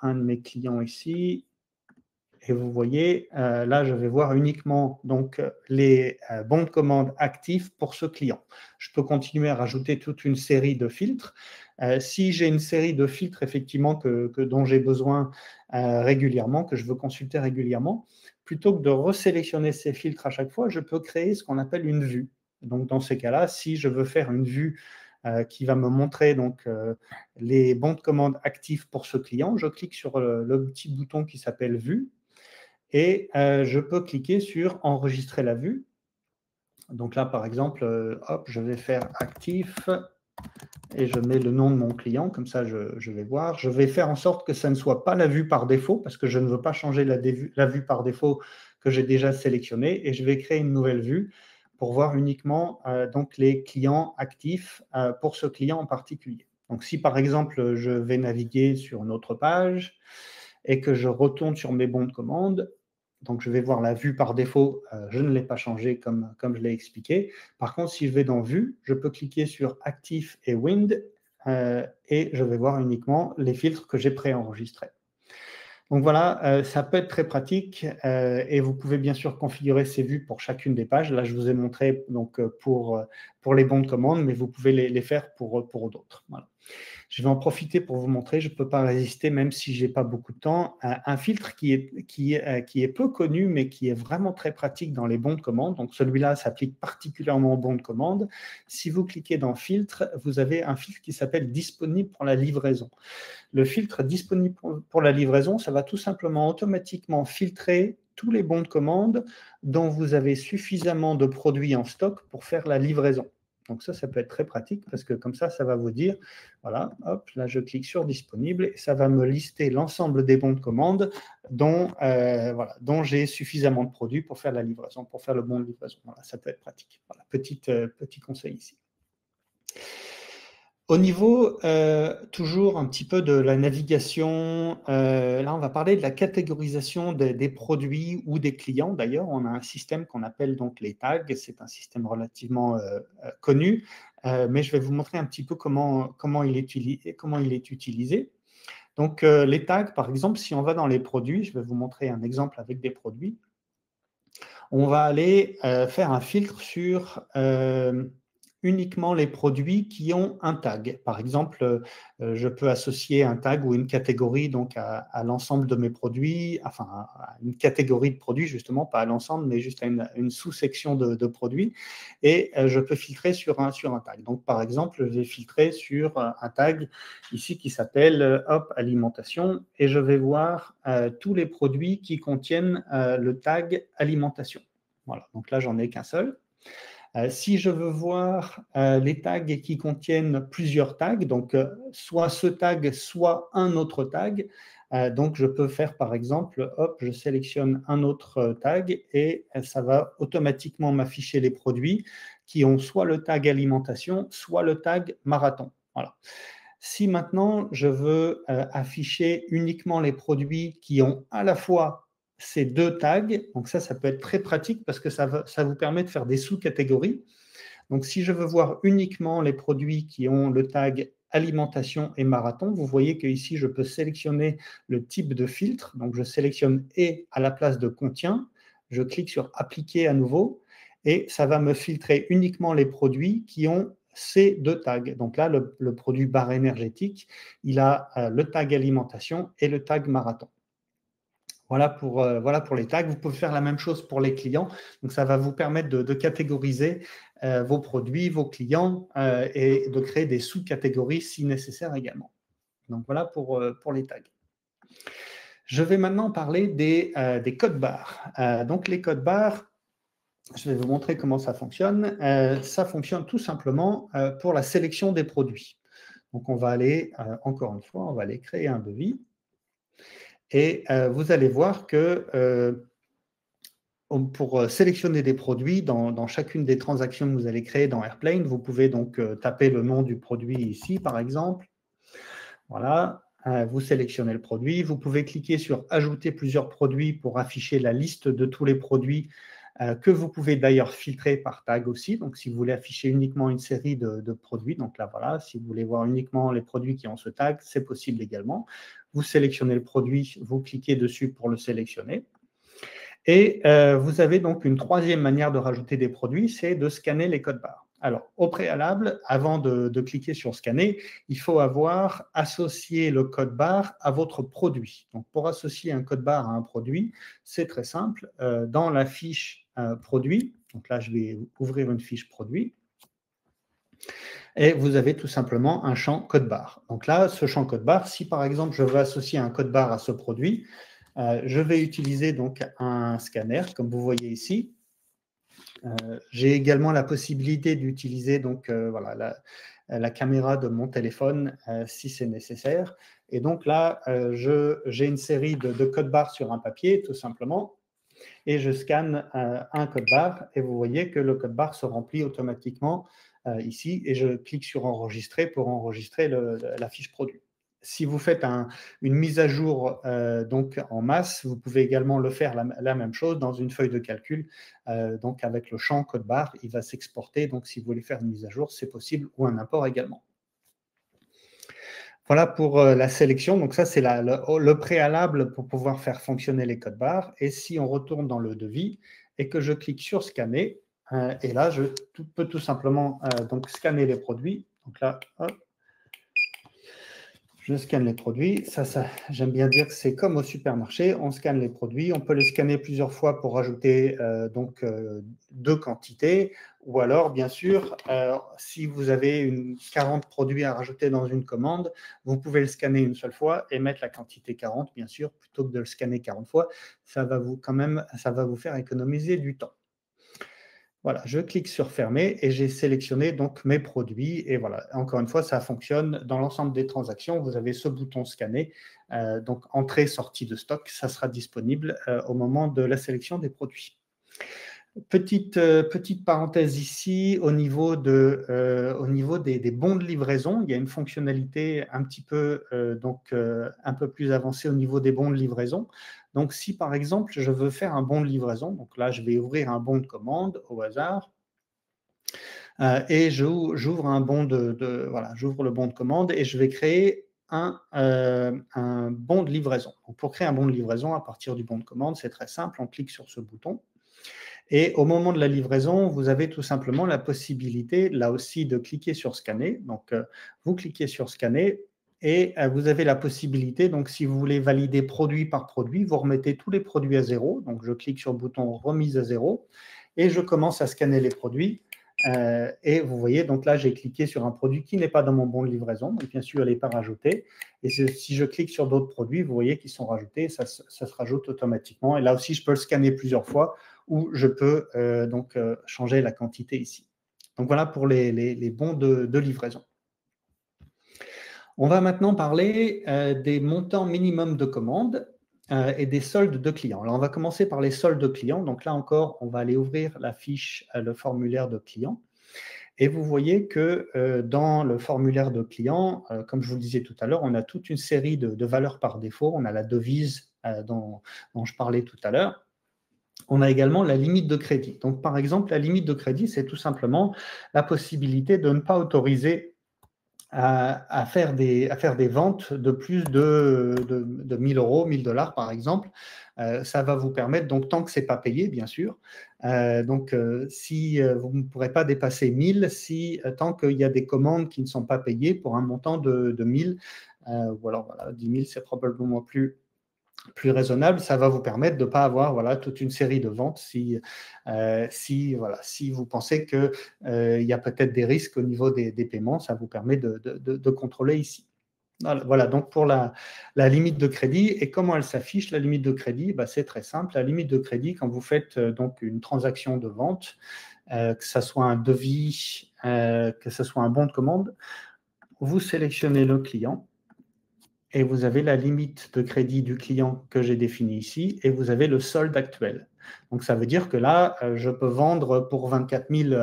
un de mes clients ici. Et vous voyez, là, je vais voir uniquement donc, les bons de commande actifs pour ce client. Je peux continuer à rajouter toute une série de filtres. Si j'ai une série de filtres, effectivement, dont j'ai besoin régulièrement, que je veux consulter régulièrement, plutôt que de resélectionner ces filtres à chaque fois, je peux créer ce qu'on appelle une vue. Donc, dans ces cas-là, si je veux faire une vue qui va me montrer donc, les bons de commande actifs pour ce client, je clique sur le petit bouton qui s'appelle Vue, et je peux cliquer sur Enregistrer la vue. Donc là, par exemple, je vais faire actif et je mets le nom de mon client, comme ça je vais voir. Je vais faire en sorte que ça ne soit pas la vue par défaut, parce que je ne veux pas changer la vue par défaut que j'ai déjà sélectionnée, et je vais créer une nouvelle vue pour voir uniquement donc les clients actifs pour ce client en particulier. Donc si par exemple je vais naviguer sur une autre page et que je retourne sur mes bons de commande, donc je vais voir la vue par défaut, je ne l'ai pas changée comme je l'ai expliqué. Par contre, si je vais dans Vue, je peux cliquer sur Actif et Wind et je vais voir uniquement les filtres que j'ai préenregistrés. Donc voilà, ça peut être très pratique et vous pouvez bien sûr configurer ces vues pour chacune des pages. Là, je vous ai montré donc, pour les bons de commande, mais vous pouvez les faire pour d'autres. Voilà. Je vais en profiter pour vous montrer, je ne peux pas résister, même si je n'ai pas beaucoup de temps, un filtre qui est peu connu, mais qui est vraiment très pratique dans les bons de commande. Donc celui-là s'applique particulièrement aux bons de commande. Si vous cliquez dans Filtre, vous avez un filtre qui s'appelle Disponible pour la livraison. Le filtre Disponible pour la livraison, ça va tout simplement automatiquement filtrer tous les bons de commande dont vous avez suffisamment de produits en stock pour faire la livraison. Donc ça peut être très pratique parce que comme ça va vous dire, voilà, hop, là je clique sur disponible et ça va me lister l'ensemble des bons de commande dont j'ai suffisamment de produits pour faire la livraison, pour faire le bon de livraison. Voilà, ça peut être pratique. Voilà, petit conseil ici. Au niveau, toujours un petit peu de la navigation, là on va parler de la catégorisation des produits ou des clients. D'ailleurs, on a un système qu'on appelle donc les tags. C'est un système relativement connu, mais je vais vous montrer un petit peu comment il est utilisé. Donc les tags, par exemple, si on va dans les produits, je vais vous montrer un exemple avec des produits. On va aller faire un filtre sur uniquement les produits qui ont un tag. Par exemple, je peux associer un tag ou une catégorie donc à l'ensemble de mes produits, enfin à une catégorie de produits justement, pas à l'ensemble, mais juste à une sous-section de produits. Et je peux filtrer sur un tag. Donc par exemple, je vais filtrer sur un tag ici qui s'appelle alimentation, et je vais voir tous les produits qui contiennent le tag alimentation. Voilà, donc là, j'en ai qu'un seul. Si je veux voir les tags qui contiennent plusieurs tags, donc soit ce tag, soit un autre tag, donc je peux faire par exemple, hop, je sélectionne un autre tag et ça va automatiquement m'afficher les produits qui ont soit le tag alimentation, soit le tag marathon. Voilà. Si maintenant je veux afficher uniquement les produits qui ont à la fois ces deux tags, donc ça peut être très pratique parce que ça vous permet de faire des sous-catégories. Donc, si je veux voir uniquement les produits qui ont le tag alimentation et marathon, vous voyez qu'ici, je peux sélectionner le type de filtre. Donc, je sélectionne et à la place de contient, je clique sur appliquer à nouveau et ça va me filtrer uniquement les produits qui ont ces deux tags. Donc là, le produit barre énergétique, il a le tag alimentation et le tag marathon. Voilà pour les tags. Vous pouvez faire la même chose pour les clients. Donc, ça va vous permettre de catégoriser vos produits, vos clients et de créer des sous-catégories si nécessaire également. Donc, voilà pour les tags. Je vais maintenant parler des codes barres. Donc, les codes barres, je vais vous montrer comment ça fonctionne. Ça fonctionne tout simplement pour la sélection des produits. Donc, on va aller, encore une fois, on va aller créer un devis. Et vous allez voir que pour sélectionner des produits, dans chacune des transactions que vous allez créer dans Airplane, vous pouvez donc taper le nom du produit ici, par exemple. Voilà, vous sélectionnez le produit. Vous pouvez cliquer sur « Ajouter plusieurs produits » pour afficher la liste de tous les produits que vous pouvez d'ailleurs filtrer par tag aussi. Donc, si vous voulez afficher uniquement une série de produits, donc là, voilà, si vous voulez voir uniquement les produits qui ont ce tag, c'est possible également. Vous sélectionnez le produit, vous cliquez dessus pour le sélectionner. Et vous avez donc une troisième manière de rajouter des produits, c'est de scanner les codes barres. Alors, au préalable, avant de cliquer sur scanner, il faut avoir associé le code barre à votre produit. Donc, pour associer un code barre à un produit, c'est très simple. Dans la fiche produit, donc là, je vais ouvrir une fiche produit. Et vous avez tout simplement un champ code barre. Donc là, ce champ code barre, si par exemple, je veux associer un code barre à ce produit, je vais utiliser donc un scanner, comme vous voyez ici. J'ai également la possibilité d'utiliser donc voilà, la caméra de mon téléphone si c'est nécessaire. Et donc là, j'ai une série de codes barres sur un papier, tout simplement, et je scanne un code barre, et vous voyez que le code barre se remplit automatiquement ici, et je clique sur enregistrer pour enregistrer la fiche produit. Si vous faites une mise à jour donc en masse, vous pouvez également le faire la même chose dans une feuille de calcul. Donc avec le champ code barre, il va s'exporter. Donc si vous voulez faire une mise à jour, c'est possible, ou un import également. Voilà pour la sélection. Donc ça, c'est le préalable pour pouvoir faire fonctionner les codes barres. Et si on retourne dans le devis et que je clique sur scanner, et là, je peux tout simplement donc scanner les produits. Donc là, hop, je scanne les produits. Ça, j'aime bien dire que c'est comme au supermarché. On scanne les produits. On peut les scanner plusieurs fois pour rajouter deux quantités. Ou alors, bien sûr, si vous avez 40 produits à rajouter dans une commande, vous pouvez le scanner une seule fois et mettre la quantité 40, bien sûr, plutôt que de le scanner 40 fois. Ça va vous faire économiser du temps. Voilà, je clique sur fermer et j'ai sélectionné donc mes produits. Et voilà, encore une fois, ça fonctionne dans l'ensemble des transactions. Vous avez ce bouton scanner, donc entrée, sortie de stock. Ça sera disponible au moment de la sélection des produits. Petite parenthèse ici, au niveau des bons de livraison, il y a une fonctionnalité un petit peu, un peu plus avancée au niveau des bons de livraison. Donc, si par exemple, je veux faire un bon de livraison, donc là, je vais ouvrir un bon de commande au hasard, et j'ouvre un bon voilà, j'ouvre le bon de commande et je vais créer un bon de livraison. Donc, pour créer un bon de livraison à partir du bon de commande, c'est très simple, on clique sur ce bouton. Et au moment de la livraison, vous avez tout simplement la possibilité, là aussi, de cliquer sur scanner. Donc, vous cliquez sur scanner et vous avez la possibilité, donc si vous voulez valider produit par produit, vous remettez tous les produits à zéro. Donc, je clique sur le bouton remise à zéro et je commence à scanner les produits. Et vous voyez, donc là, j'ai cliqué sur un produit qui n'est pas dans mon bon de livraison. Donc, bien sûr, elle n'est pas rajoutée. Et si je clique sur d'autres produits, vous voyez qu'ils sont rajoutés. Ça se rajoute automatiquement. Et là aussi, je peux le scanner plusieurs fois ou je peux changer la quantité ici. Donc, voilà pour les bons de livraison. On va maintenant parler des montants minimum de commandes et des soldes de clients. Alors, on va commencer par les soldes de clients. Donc là encore, on va aller ouvrir la fiche, le formulaire de client. Et vous voyez que dans le formulaire de client, comme je vous le disais tout à l'heure, on a toute une série de valeurs par défaut. On a la devise dont je parlais tout à l'heure. On a également la limite de crédit. Donc, par exemple, la limite de crédit, c'est tout simplement la possibilité de ne pas autoriser à faire des ventes de plus de 1000 euros, 1000 dollars par exemple. Ça va vous permettre, donc tant que ce n'est pas payé, bien sûr, si vous ne pourrez pas dépasser 1000, tant qu'il y a des commandes qui ne sont pas payées pour un montant de 1000, ou alors voilà, 10 000, c'est probablement plus raisonnable, ça va vous permettre de ne pas avoir voilà, toute une série de ventes si vous pensez qu'il y a peut-être des risques au niveau des paiements, ça vous permet de contrôler ici. Voilà, donc pour la limite de crédit, et comment elle s'affiche, la limite de crédit, c'est très simple. La limite de crédit, quand vous faites donc une transaction de vente, que ce soit un devis, que ce soit un bon de commande, vous sélectionnez le client, et vous avez la limite de crédit du client que j'ai définie ici, et vous avez le solde actuel. Donc, ça veut dire que là, je peux vendre pour 24 000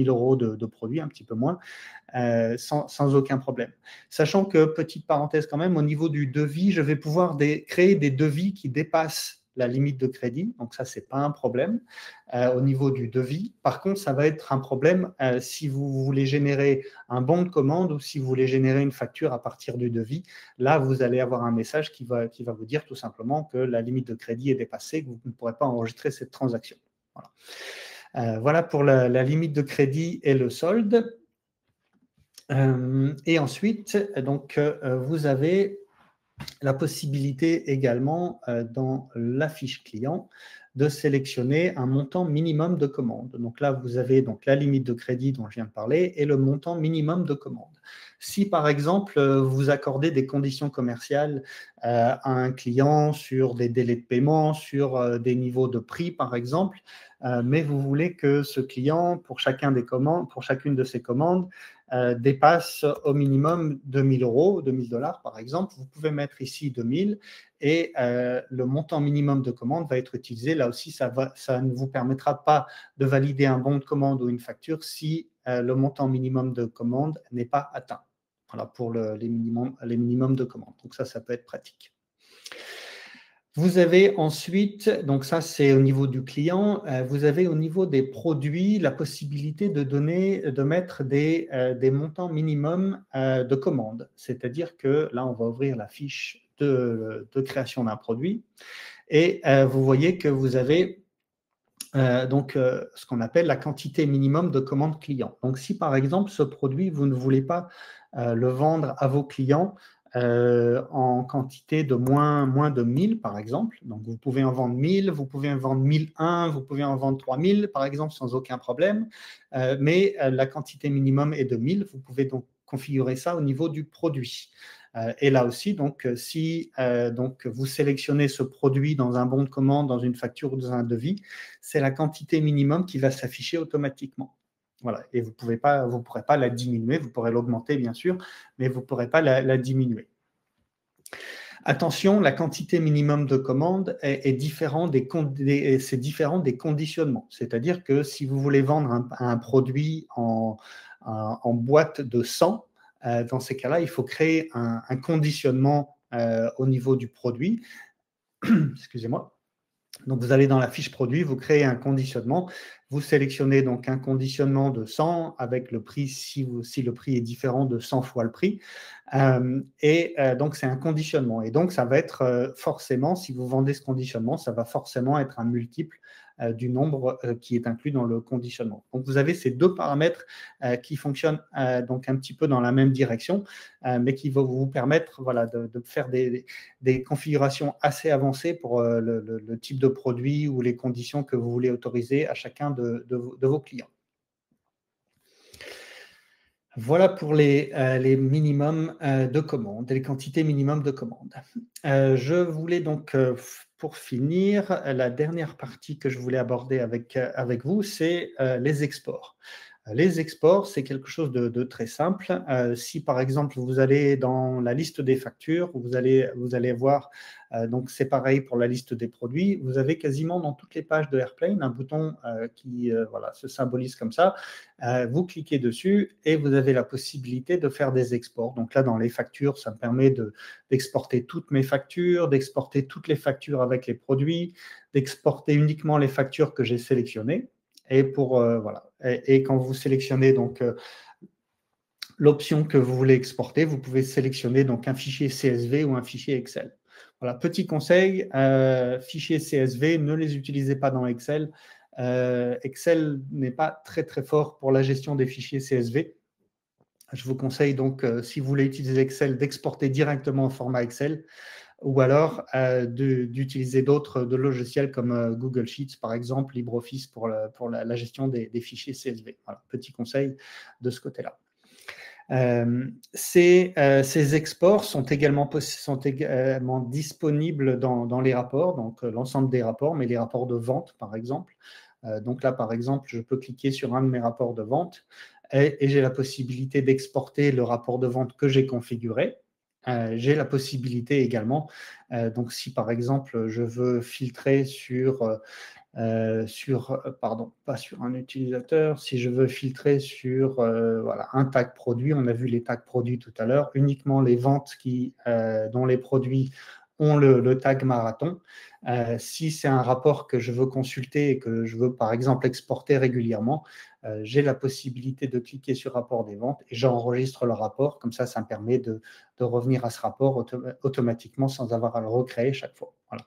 euros de produits, un petit peu moins, sans aucun problème. Sachant que, petite parenthèse quand même, au niveau du devis, je vais pouvoir créer des devis qui dépassent la limite de crédit, donc ça, ce n'est pas un problème au niveau du devis. Par contre, ça va être un problème si vous voulez générer un bon de commande ou si vous voulez générer une facture à partir du devis. Là, vous allez avoir un message qui va vous dire tout simplement que la limite de crédit est dépassée, que vous ne pourrez pas enregistrer cette transaction. Voilà pour la limite de crédit et le solde. Et ensuite, donc, vous avez la possibilité également dans la fiche client de sélectionner un montant minimum de commande. Donc là, vous avez donc la limite de crédit dont je viens de parler et le montant minimum de commande. Si par exemple, vous accordez des conditions commerciales à un client sur des délais de paiement, sur des niveaux de prix par exemple, mais vous voulez que ce client, pour chacune de ses commandes, dépasse au minimum 2000 euros, 2000 dollars par exemple, vous pouvez mettre ici 2000 et le montant minimum de commande va être utilisé. Là aussi, ça ne vous permettra pas de valider un bon de commande ou une facture si le montant minimum de commande n'est pas atteint. Voilà pour les minimums de commande. Donc ça peut être pratique. Vous avez ensuite, donc ça c'est au niveau du client, vous avez au niveau des produits la possibilité de mettre des montants minimums de commandes. C'est-à-dire que là, on va ouvrir la fiche de création d'un produit et vous voyez que vous avez ce qu'on appelle la quantité minimum de commandes clients. Donc si par exemple ce produit, vous ne voulez pas le vendre à vos clients en quantité de moins de 1000 par exemple. Donc, vous pouvez en vendre 1000, vous pouvez en vendre 1001, vous pouvez en vendre 3000 par exemple sans aucun problème. Mais la quantité minimum est de 1000. Vous pouvez donc configurer ça au niveau du produit. Et là aussi, donc, si vous sélectionnez ce produit dans un bon de commande, dans une facture ou dans un devis, c'est la quantité minimum qui va s'afficher automatiquement. Voilà. Et vous ne pourrez pas la diminuer, vous pourrez l'augmenter bien sûr, mais vous ne pourrez pas la diminuer. Attention, la quantité minimum de commande est différente des conditionnements. C'est-à-dire que si vous voulez vendre un produit en boîte de 100, dans ces cas-là, il faut créer un conditionnement au niveau du produit. Excusez-moi. Donc, vous allez dans la fiche produit, vous créez un conditionnement, vous sélectionnez donc un conditionnement de 100 avec le prix, si le prix est différent de 100 fois le prix. Donc, c'est un conditionnement. Et donc, ça va être forcément, si vous vendez ce conditionnement, ça va forcément être un multiple du nombre qui est inclus dans le conditionnement. Donc, vous avez ces deux paramètres qui fonctionnent donc un petit peu dans la même direction, mais qui vont vous permettre de faire des configurations assez avancées pour le type de produit ou les conditions que vous voulez autoriser à chacun de vos clients. Voilà pour les minimums de commandes, les quantités minimum de commandes. Je voulais donc, pour finir, la dernière partie que je voulais aborder avec vous, c'est les exports. Les exports, c'est quelque chose de très simple. Si par exemple vous allez dans la liste des factures, vous allez voir, donc c'est pareil pour la liste des produits, vous avez quasiment dans toutes les pages de Airplane un bouton qui voilà, se symbolise comme ça. Vous cliquez dessus et vous avez la possibilité de faire des exports. Donc là, dans les factures, ça me permet d'exporter toutes mes factures, d'exporter toutes les factures avec les produits, d'exporter uniquement les factures que j'ai sélectionnées. Et voilà. Et quand vous sélectionnez donc l'option que vous voulez exporter, vous pouvez sélectionner donc un fichier CSV ou un fichier Excel. Voilà, petit conseil, fichiers CSV, ne les utilisez pas dans Excel. Excel n'est pas très très fort pour la gestion des fichiers CSV. Je vous conseille donc, si vous voulez utiliser Excel, d'exporter directement au format Excel, ou alors d'utiliser d'autres logiciels comme Google Sheets, par exemple, LibreOffice pour la gestion des fichiers CSV. Voilà, petit conseil de ce côté-là. Ces exports sont également disponibles dans les rapports, donc l'ensemble des rapports, mais les rapports de vente, par exemple. Donc là, par exemple, je peux cliquer sur un de mes rapports de vente et j'ai la possibilité d'exporter le rapport de vente que j'ai configuré. J'ai la possibilité également, donc si par exemple je veux filtrer pardon, pas sur un utilisateur, si je veux filtrer sur voilà, un tag produit, on a vu les tags produits tout à l'heure, uniquement les ventes dont les produits ont le tag marathon. Si c'est un rapport que je veux consulter et que je veux par exemple exporter régulièrement, j'ai la possibilité de cliquer sur rapport des ventes et j'enregistre le rapport. Comme ça me permet de revenir à ce rapport automatiquement sans avoir à le recréer chaque fois. Voilà.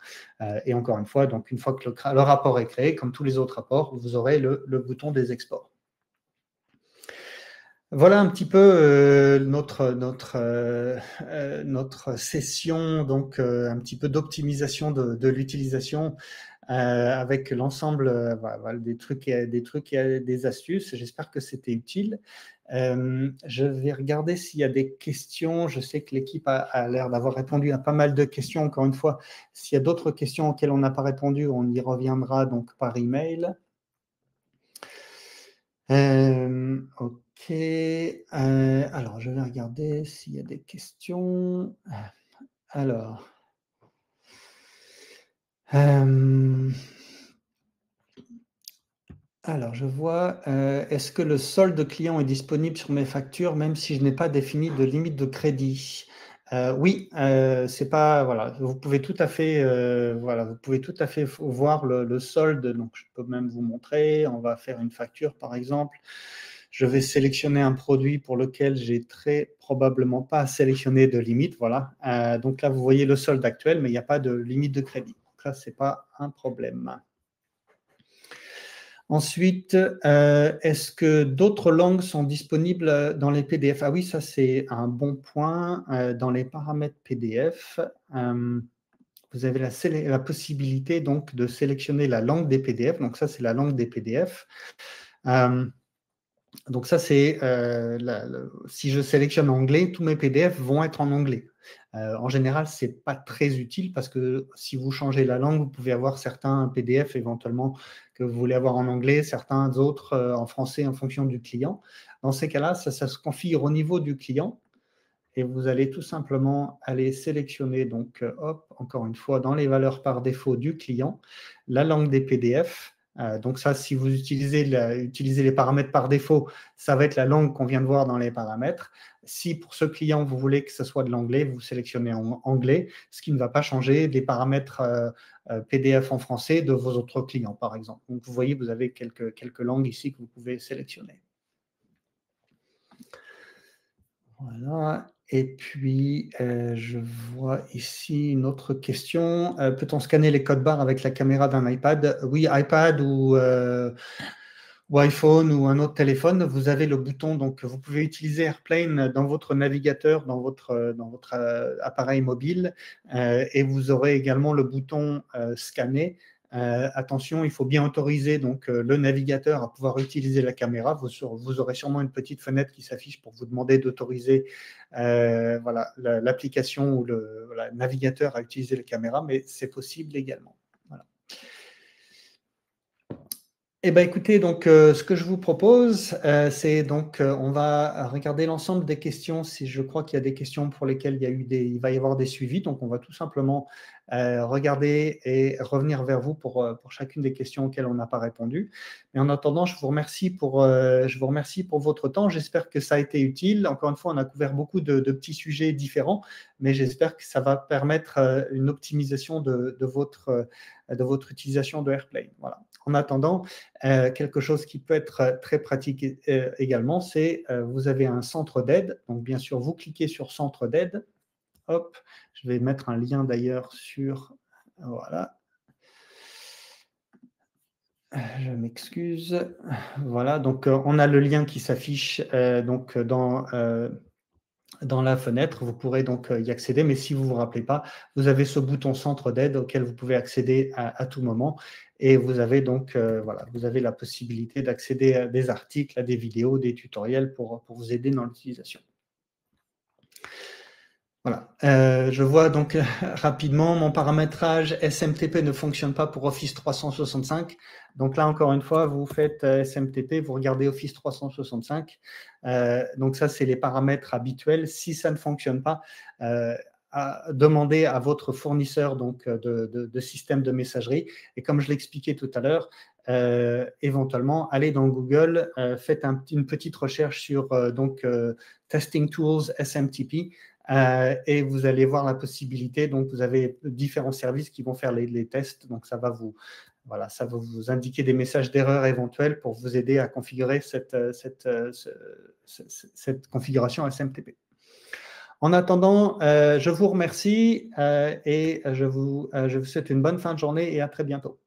Et encore une fois, donc une fois que le rapport est créé, comme tous les autres rapports, vous aurez le bouton des exports. Voilà un petit peu notre session, donc un petit peu d'optimisation de l'utilisation avec l'ensemble voilà, des trucs et des astuces. J'espère que c'était utile. Je vais regarder s'il y a des questions. Je sais que l'équipe a l'air d'avoir répondu à pas mal de questions. Encore une fois, s'il y a d'autres questions auxquelles on n'a pas répondu, on y reviendra donc par email. Ok. Alors, je vais regarder s'il y a des questions. Alors. Alors, je vois, est-ce que le solde client est disponible sur mes factures, même si je n'ai pas défini de limite de crédit? Oui, c'est pas, voilà, vous pouvez tout à fait, voilà, vous pouvez tout à fait voir le solde. Donc, je peux même vous montrer. On va faire une facture, par exemple. Je vais sélectionner un produit pour lequel j'ai très probablement pas sélectionné de limite. Voilà. Donc là, vous voyez le solde actuel, mais il n'y a pas de limite de crédit. Donc là, c'est pas un problème. Ensuite, est-ce que d'autres langues sont disponibles dans les PDF? Ah oui, ça c'est un bon point. Dans les paramètres PDF, vous avez la possibilité donc de sélectionner la langue des PDF. Donc ça, c'est la langue des PDF. Donc ça, c'est si je sélectionne anglais, tous mes PDF vont être en anglais. En général, ce n'est pas très utile parce que si vous changez la langue, vous pouvez avoir certains PDF éventuellement que vous voulez avoir en anglais, certains autres en français en fonction du client. Dans ces cas-là, ça se configure au niveau du client et vous allez tout simplement aller sélectionner, donc hop, encore une fois, dans les valeurs par défaut du client, la langue des PDF. Donc ça, si vous utilisez les paramètres par défaut, ça va être la langue qu'on vient de voir dans les paramètres. Si pour ce client, vous voulez que ce soit de l'anglais, vous sélectionnez en anglais, ce qui ne va pas changer les paramètres PDF en français de vos autres clients, par exemple. Donc vous voyez, vous avez quelques langues ici que vous pouvez sélectionner. Voilà. Et puis, je vois ici une autre question. Peut-on scanner les codes barres avec la caméra d'un iPad? Oui, iPad ou iPhone ou un autre téléphone, vous avez le bouton. Donc, vous pouvez utiliser Airplane dans votre navigateur, dans votre appareil mobile. Et vous aurez également le bouton scanner. Attention, il faut bien autoriser donc, le navigateur à pouvoir utiliser la caméra. Vous aurez sûrement une petite fenêtre qui s'affiche pour vous demander d'autoriser voilà, l'application ou le navigateur à utiliser la caméra, mais c'est possible également. Voilà. Eh ben, écoutez, donc, ce que je vous propose, c'est donc, on va regarder l'ensemble des questions. Si je crois qu'il y a des questions pour lesquelles il va y avoir des suivis. Donc, on va tout simplement regarder et revenir vers vous pour chacune des questions auxquelles on n'a pas répondu. Mais en attendant, je vous remercie pour votre temps. J'espère que ça a été utile. Encore une fois, on a couvert beaucoup de petits sujets différents, mais j'espère que ça va permettre une optimisation de votre utilisation de AirPlane. Voilà. En attendant, quelque chose qui peut être très pratique également, c'est vous avez un centre d'aide. Donc, bien sûr, vous cliquez sur centre d'aide. Hop, je vais mettre un lien d'ailleurs sur. Voilà. Je m'excuse. Voilà, donc on a le lien qui s'affiche donc dans la fenêtre. Vous pourrez donc y accéder, mais si vous ne vous rappelez pas, vous avez ce bouton centre d'aide auquel vous pouvez accéder à tout moment. Et vous avez donc voilà, vous avez la possibilité d'accéder à des articles, à des vidéos, des tutoriels pour vous aider dans l'utilisation. Voilà. Je vois donc rapidement, mon paramétrage SMTP ne fonctionne pas pour Office 365. Donc là, encore une fois, vous faites SMTP, vous regardez Office 365. Donc ça, c'est les paramètres habituels. Si ça ne fonctionne pas, demandez à votre fournisseur donc, de système de messagerie. Et comme je l'expliquais tout à l'heure, éventuellement, allez dans Google, faites une petite recherche sur Testing Tools SMTP. Et vous allez voir la possibilité, donc vous avez différents services qui vont faire les tests, donc ça va vous indiquer des messages d'erreur éventuels pour vous aider à configurer cette configuration SMTP. En attendant, je vous remercie et je vous souhaite une bonne fin de journée et à très bientôt.